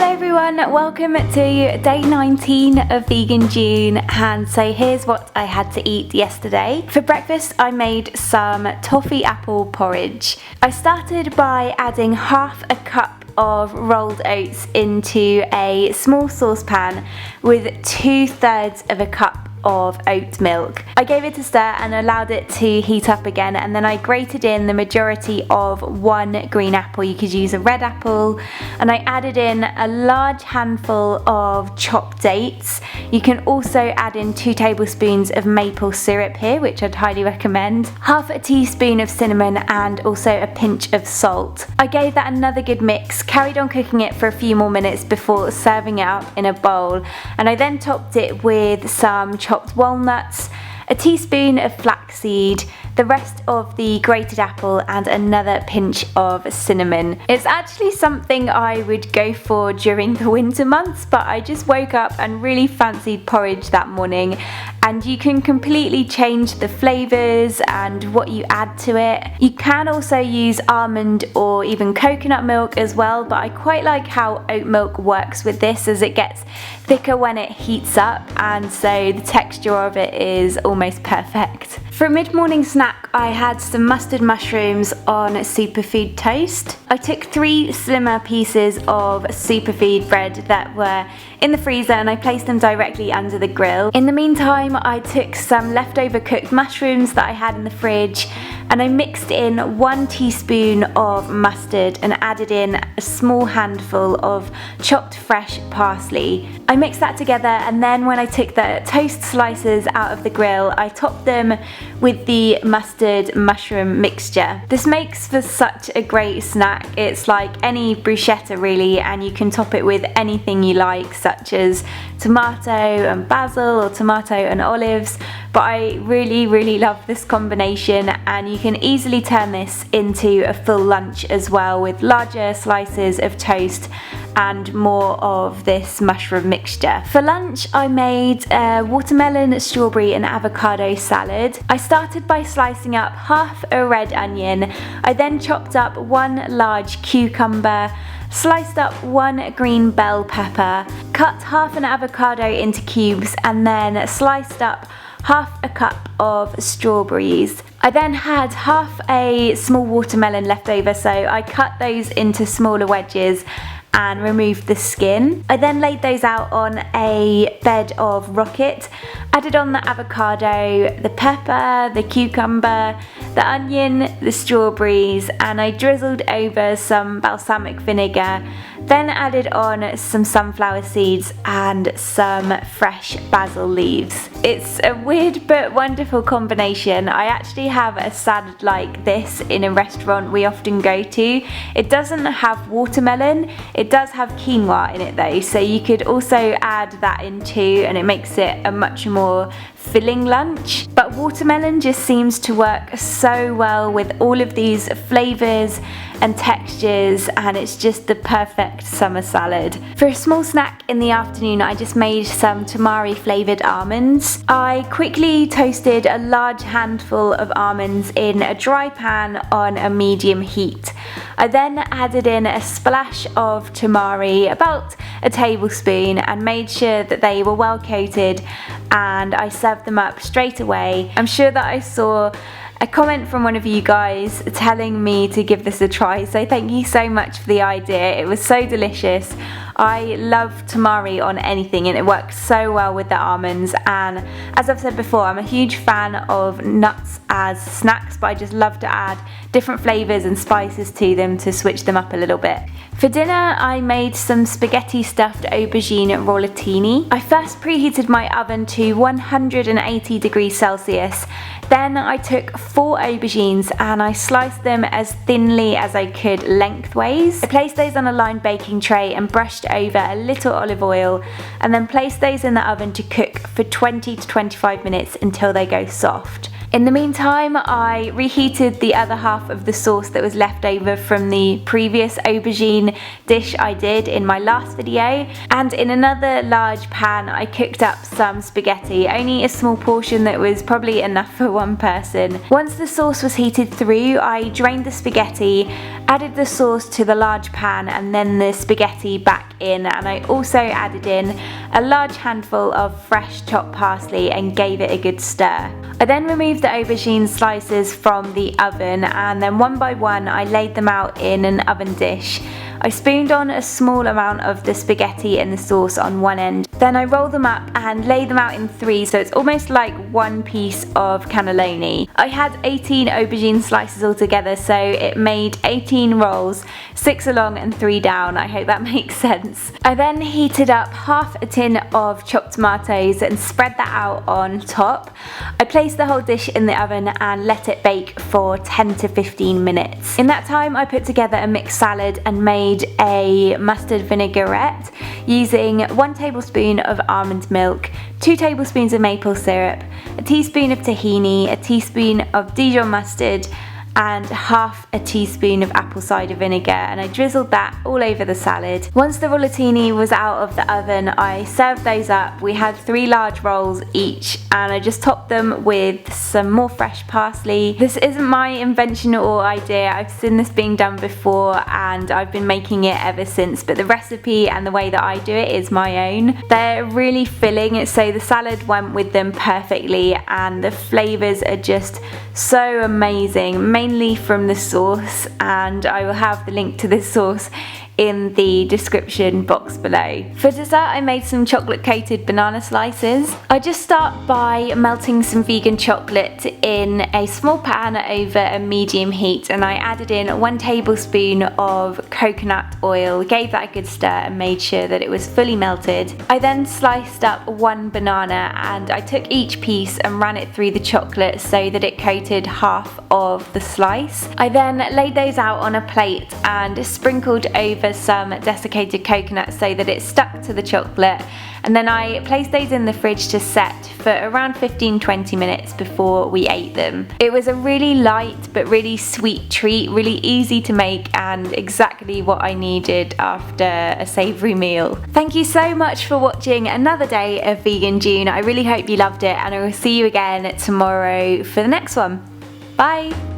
everyone, welcome to day 19 of Vegan June, and so here's what I had to eat yesterday. For breakfast I made some toffee apple porridge. I started by adding half a cup of rolled oats into a small saucepan with 2/3 of a cup of oat milk. I gave it a stir and allowed it to heat up again, and then I grated in the majority of one green apple. You could use a red apple, and I added in a large handful of chopped dates. You can also add in 2 tablespoons of maple syrup here, which I'd highly recommend, half a teaspoon of cinnamon, and also a pinch of salt. I gave that another good mix, carried on cooking it for a few more minutes before serving it up in a bowl, and I then topped it with some chopped walnuts, a teaspoon of flaxseed, the rest of the grated apple, and another pinch of cinnamon. It's actually something I would go for during the winter months, but I just woke up and really fancied porridge that morning, and you can completely change the flavours and what you add to it. You can also use almond or even coconut milk as well, but I quite like how oat milk works with this, as it gets thicker when it heats up, and so the texture of it is almost perfect. For a mid-morning snack I had some mustard mushrooms on Superfood toast. I took 3 slimmer pieces of Superfood bread that were in the freezer and I placed them directly under the grill. In the meantime I took some leftover cooked mushrooms that I had in the fridge, and I mixed in 1 teaspoon of mustard and added in a small handful of chopped fresh parsley. I mixed that together, and then when I took the toast slices out of the grill I topped them with the mustard mushroom mixture. This makes for such a great snack. It's like any bruschetta really, and you can top it with anything you like, such as tomato and basil or tomato and olives, but I really love this combination, and you can easily turn this into a full lunch as well, with larger slices of toast and more of this mushroom mixture. For lunch I made a watermelon, strawberry and avocado salad. I started by slicing up half a red onion. I then chopped up 1 large cucumber, sliced up 1 green bell pepper, cut half an avocado into cubes, and then sliced up half a cup of strawberries. I then had half a small watermelon left over, so I cut those into smaller wedges and removed the skin. I then laid those out on a bed of rocket, added on the avocado, the pepper, the cucumber, the onion, the strawberries, and I drizzled over some balsamic vinegar, then added on some sunflower seeds and some fresh basil leaves. It's a weird but wonderful combination. I actually have a salad like this in a restaurant we often go to. It doesn't have watermelon, it does have quinoa in it though, so you could also add that in too, and it makes it a much more filling lunch. But watermelon just seems to work so well with all of these flavours and textures, and it's just the perfect summer salad. For a small snack in the afternoon I just made some tamari flavoured almonds. I quickly toasted a large handful of almonds in a dry pan on a medium heat. I then added in a splash of tamari, about a tablespoon, and made sure that they were well coated, and I served them up straight away. I'm sure that I saw a comment from one of you guys telling me to give this a try, so thank you so much for the idea. It was so delicious. I love tamari on anything, and it works so well with the almonds, and as I've said before, I'm a huge fan of nuts as snacks, but I just love to add different flavours and spices to them to switch them up a little bit. For dinner I made some spaghetti stuffed aubergine rollatini. I first preheated my oven to 180 degrees Celsius. Then I took 4 aubergines and I sliced them as thinly as I could lengthways. I placed those on a lined baking tray and brushed over a little olive oil, and then placed those in the oven to cook for 20 to 25 minutes until they go soft. In the meantime, I reheated the other half of the sauce that was left over from the previous aubergine dish I did in my last video, and in another large pan I cooked up some spaghetti, only a small portion that was probably enough for one person. Once the sauce was heated through, I drained the spaghetti, added the sauce to the large pan and then the spaghetti back in, and I also added in a large handful of fresh chopped parsley and gave it a good stir. I then removed the aubergine slices from the oven, and then one by one I laid them out in an oven dish. I spooned on a small amount of the spaghetti and the sauce on one end. Then I rolled them up and laid them out in three, so it's almost like one piece of cannelloni. I had 18 aubergine slices altogether, so it made 18 rolls, 6 along and 3 down. I hope that makes sense. I then heated up half a tin of chopped tomatoes and spread that out on top. I placed the whole dish in the oven and let it bake for 10 to 15 minutes. In that time I put together a mixed salad and made a mustard vinaigrette using 1 tablespoon of almond milk, 2 tablespoons of maple syrup, a teaspoon of tahini, a teaspoon of Dijon mustard, and half a teaspoon of apple cider vinegar, and I drizzled that all over the salad. Once the rollatini was out of the oven, I served those up. We had 3 large rolls each, and I just topped them with some more fresh parsley. This isn't my invention or idea. I've seen this being done before and I've been making it ever since, but the recipe and the way that I do it is my own. They're really filling, so the salad went with them perfectly, and the flavours are just so amazing, mainly from the sauce, and I will have the link to this sauce in the description box below. For dessert I made some chocolate coated banana slices. I just start by melting some vegan chocolate in a small pan over a medium heat, and I added in 1 tablespoon of coconut oil, gave that a good stir and made sure that it was fully melted. I then sliced up 1 banana and I took each piece and ran it through the chocolate so that it coated half of the slice. I then laid those out on a plate and sprinkled over some desiccated coconut so that it stuck to the chocolate, and then I placed those in the fridge to set for around 15-20 minutes before we ate them. It was a really light but really sweet treat, really easy to make, and exactly what I needed after a savoury meal. Thank you so much for watching another day of Vegan June. I really hope you loved it, and I will see you again tomorrow for the next one. Bye!